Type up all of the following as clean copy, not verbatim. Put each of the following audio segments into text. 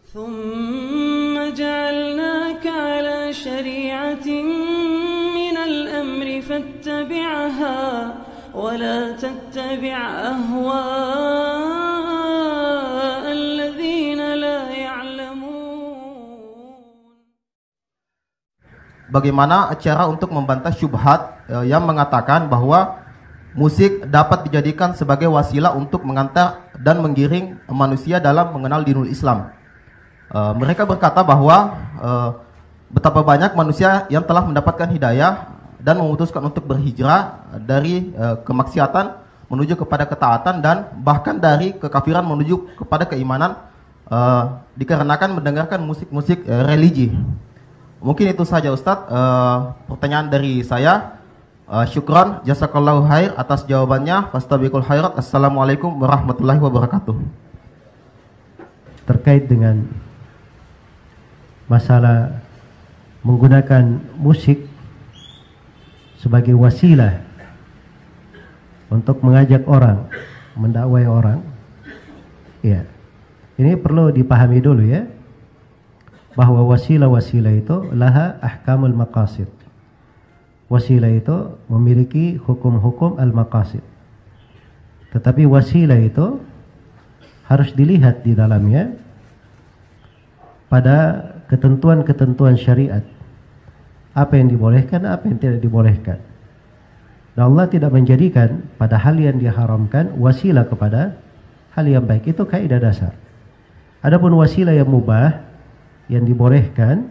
ثم جعلناك على شريعة من الأمر فاتبعها ولا تتبع أهواء الذين لا يعلمون. Bagaimana cara untuk membantah syubhat yang mengatakan bahwa musik dapat dijadikan sebagai wasilah untuk mengantar dan menggiring manusia dalam mengenal dinul Islam. Mereka berkata bahwa betapa banyak manusia yang telah mendapatkan hidayah dan memutuskan untuk berhijrah dari kemaksiatan menuju kepada ketaatan dan bahkan dari kekafiran menuju kepada keimanan dikarenakan mendengarkan musik-musik religi. Mungkin itu saja Ustadz pertanyaan dari saya. Syukran, jazakallahu khair atas jawabannya. Fastabiqul khairat. Assalamualaikum warahmatullahi wabarakatuh. Terkait dengan masalah menggunakan musik sebagai wasilah untuk mengajak orang, mendakwai orang, ya, ini perlu dipahami dulu ya, bahwa wasilah-wasilah itu laha ahkamul maqasid. Wasilah itu memiliki hukum-hukum al-maqasid. Tetapi wasilah itu harus dilihat di dalamnya pada ketentuan-ketentuan syariat. Apa yang dibolehkan, apa yang tidak dibolehkan. Dan Allah tidak menjadikan pada hal yang diharamkan wasilah kepada hal yang baik. Itu kaidah dasar. Adapun wasilah yang mubah, yang dibolehkan,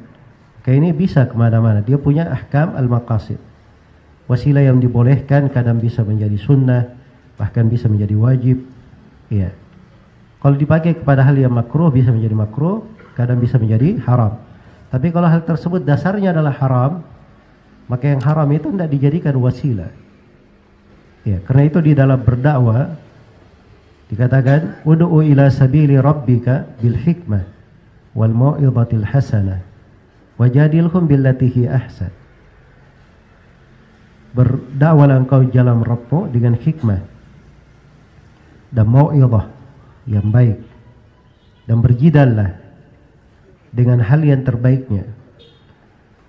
kayak ini bisa kemana-mana. Dia punya ahkam al-maqasid. Wasilah yang dibolehkan kadang bisa menjadi sunnah, bahkan bisa menjadi wajib. Iya. Kalau dipakai kepada hal yang makruh bisa menjadi makruh, kadang bisa menjadi haram. Tapi kalau hal tersebut dasarnya adalah haram, maka yang haram itu tidak dijadikan wasilah. Ya, karena itu di dalam berdakwah dikatakan ud'u ila sabili rabbika bil hikmah wal mau'izatil hasanah wajadilhum billati hi ahsan. Berdakwalah engkau jalan Rabbmu dengan hikmah dan mau'izah yang baik, dan berjidallah dengan hal yang terbaiknya.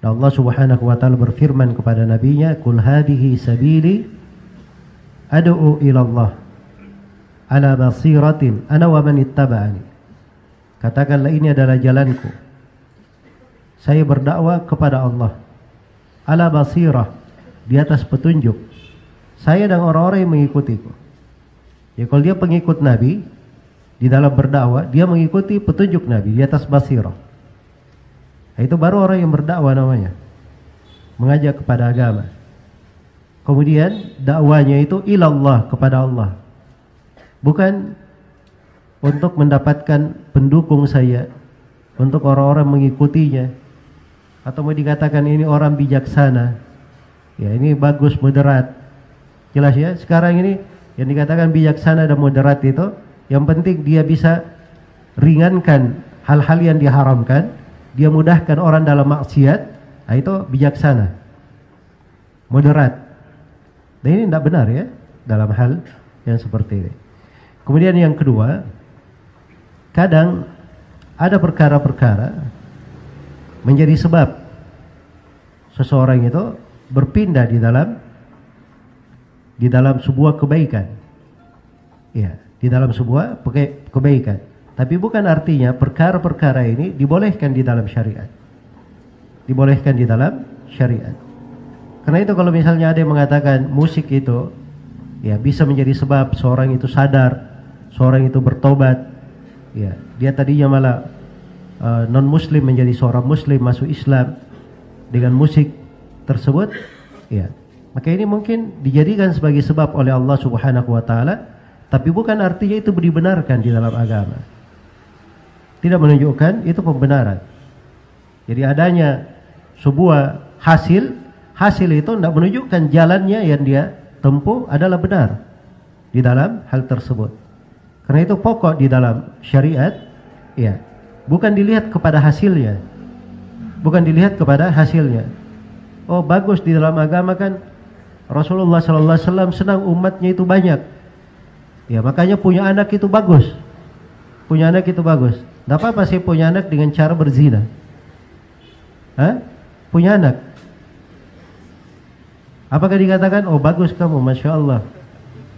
Dan Allah Subhanahu wa taala berfirman kepada nabinya, "Qul hadhihi sabili ad'u ila Allah ala basiratin ana wa man ittaba'ani." Katakanlah ini adalah jalanku. Saya berdakwah kepada Allah ala basirah, di atas petunjuk. Saya dan orang-orang yang mengikutiku. Ya, kalau dia pengikut Nabi di dalam berdakwah, dia mengikuti petunjuk Nabi di atas basirah. Itu baru orang yang berdakwah namanya, mengajak kepada agama. Kemudian dakwanya itu ilallah, kepada Allah, bukan untuk mendapatkan pendukung saya, untuk orang-orang mengikutinya, atau mau dikatakan ini orang bijaksana, ya ini bagus, moderat. Jelas ya, sekarang ini yang dikatakan bijaksana dan moderat itu, yang penting dia bisa ringankan hal-hal yang diharamkan, dia mudahkan orang dalam maksiat, nah itu bijaksana, moderat. Dan ini tidak benar ya dalam hal yang seperti ini. Kemudian yang kedua, kadang ada perkara-perkara menjadi sebab seseorang itu berpindah di dalam sebuah kebaikan. Ya, di dalam sebuah kebaikan. Tapi bukan artinya perkara-perkara ini dibolehkan di dalam syariat. Dibolehkan di dalam syariat. Karena itu kalau misalnya ada yang mengatakan musik itu ya bisa menjadi sebab seorang itu sadar, seorang itu bertobat, ya, dia tadinya malah non-muslim menjadi seorang muslim, masuk Islam dengan musik tersebut, ya. Maka ini mungkin dijadikan sebagai sebab oleh Allah Subhanahu wa taala, tapi bukan artinya itu dibenarkan di dalam agama. Tidak menunjukkan itu pembenaran. Jadi adanya sebuah hasil itu tidak menunjukkan jalannya yang dia tempuh adalah benar di dalam hal tersebut. Karena itu pokok di dalam syariat, ya, bukan dilihat kepada hasilnya. Bukan dilihat kepada hasilnya. Oh, bagus di dalam agama kan Rasulullah sallallahu alaihi wasallam senang umatnya itu banyak. Ya, makanya punya anak itu bagus. Punya anak itu bagus. Tidak apa-apa saya punya anak dengan cara berzina. Hah? Punya anak. Apakah dikatakan, oh bagus kamu, Masya Allah,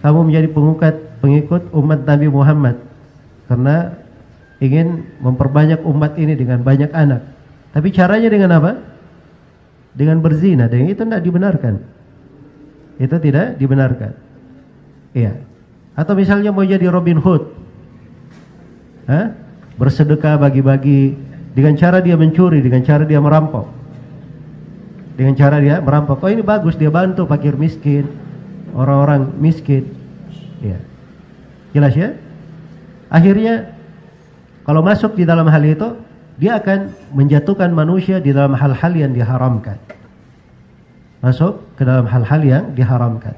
kamu menjadi pengikut umat Nabi Muhammad karena ingin memperbanyak umat ini dengan banyak anak. Tapi caranya dengan apa? Dengan berzina. Dan itu tidak dibenarkan. Itu tidak dibenarkan. Iya. Atau misalnya mau jadi Robin Hood, hah? Bersedekah, bagi-bagi, dengan cara dia mencuri, dengan cara dia merampok, dengan cara dia merampok. Oh ini bagus, dia bantu fakir miskin, orang-orang miskin. Iya. Jelas ya? Akhirnya kalau masuk di dalam hal itu, dia akan menjatuhkan manusia di dalam hal-hal yang diharamkan. Masuk ke dalam hal-hal yang diharamkan.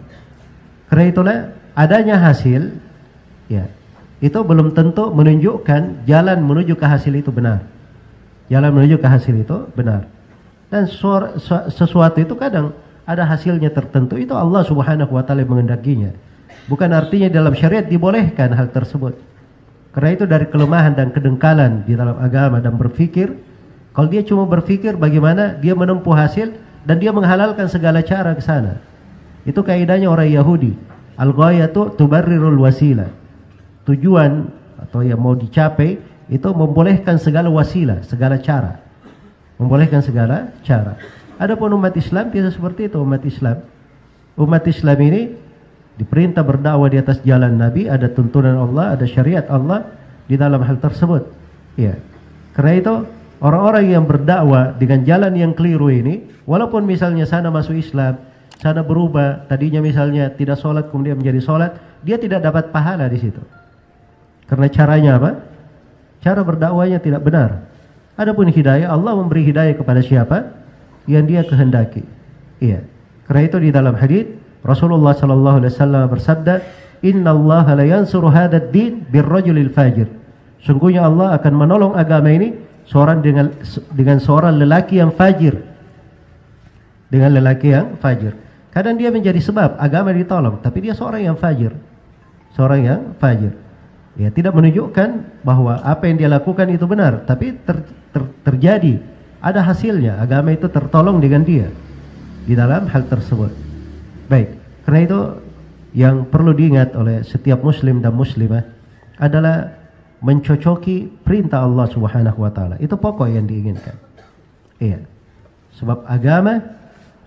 Karena itulah adanya hasil, ya, itu belum tentu menunjukkan jalan menuju ke hasil itu benar. Jalan menuju ke hasil itu benar. Dan sesuatu itu kadang ada hasilnya tertentu, itu Allah Subhanahu wa taala mengendakinya. Bukan artinya dalam syariat dibolehkan hal tersebut. Karena itu dari kelemahan dan kedengkalan di dalam agama dan berpikir, kalau dia cuma berpikir bagaimana dia menempuh hasil dan dia menghalalkan segala cara ke sana. Itu kaidahnya orang Yahudi. Al-ghayatu tubarrirul wasilah. Tujuan atau yang mau dicapai itu membolehkan segala wasilah, segala cara. Membolehkan segala cara. Adapun umat Islam tidak seperti itu. Umat Islam ini diperintah berdakwah di atas jalan Nabi, ada tuntunan Allah, ada syariat Allah di dalam hal tersebut. Ya. Karena itu orang-orang yang berdakwah dengan jalan yang keliru ini, walaupun misalnya sana masuk Islam, sana berubah, tadinya misalnya tidak sholat kemudian menjadi sholat, dia tidak dapat pahala di situ. Karena caranya apa? Cara berdakwahnya tidak benar. Adapun hidayah, Allah memberi hidayah kepada siapa yang dia kehendaki. Iya. Karena itu di dalam hadis Rasulullah sallallahu alaihi wasallam bersabda, "Innallaha la yansuru hadzal din birrajulil fajir." Sungguhnya Allah akan menolong agama ini dengan seorang lelaki yang fajir. Dengan lelaki yang fajir. Kadang dia menjadi sebab agama ditolong, tapi dia seorang yang fajir. Seorang yang fajir. Ya, tidak menunjukkan bahwa apa yang dia lakukan itu benar, tapi terjadi, ada hasilnya, agama itu tertolong dengan dia di dalam hal tersebut. Baik, karena itu yang perlu diingat oleh setiap muslim dan muslimah adalah mencocoki perintah Allah Subhanahu wa taala. Itu pokok yang diinginkan. Iya. Sebab agama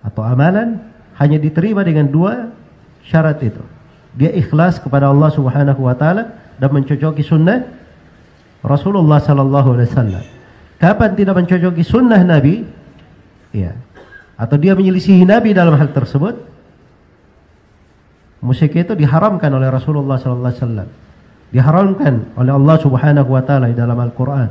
atau amalan hanya diterima dengan dua syarat itu. Dia ikhlas kepada Allah Subhanahu wa taala dan mencocoki sunnah Rasulullah sallallahu alaihi wasallam. Kapan tidak mencocoki sunnah Nabi? Iya. Atau dia menyelisihi Nabi dalam hal tersebut, musik itu diharamkan oleh Rasulullah sallallahu alaihi wasallam. Diharamkan oleh Allah Subhanahu wa taala di dalam Al-Qur'an.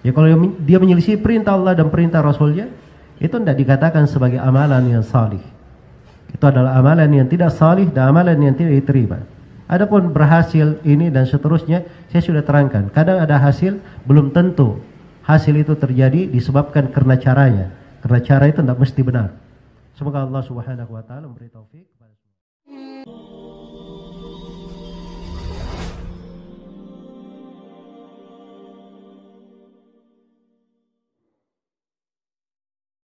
Ya, kalau dia menyelisih perintah Allah dan perintah Rasulnya, itu tidak dikatakan sebagai amalan yang salih. Itu adalah amalan yang tidak salih dan amalan yang tidak diterima. Adapun berhasil ini dan seterusnya, saya sudah terangkan. Kadang ada hasil, belum tentu hasil itu terjadi disebabkan karena caranya. Karena cara itu tidak mesti benar. Semoga Allah Subhanahu wa taala memberi taufik.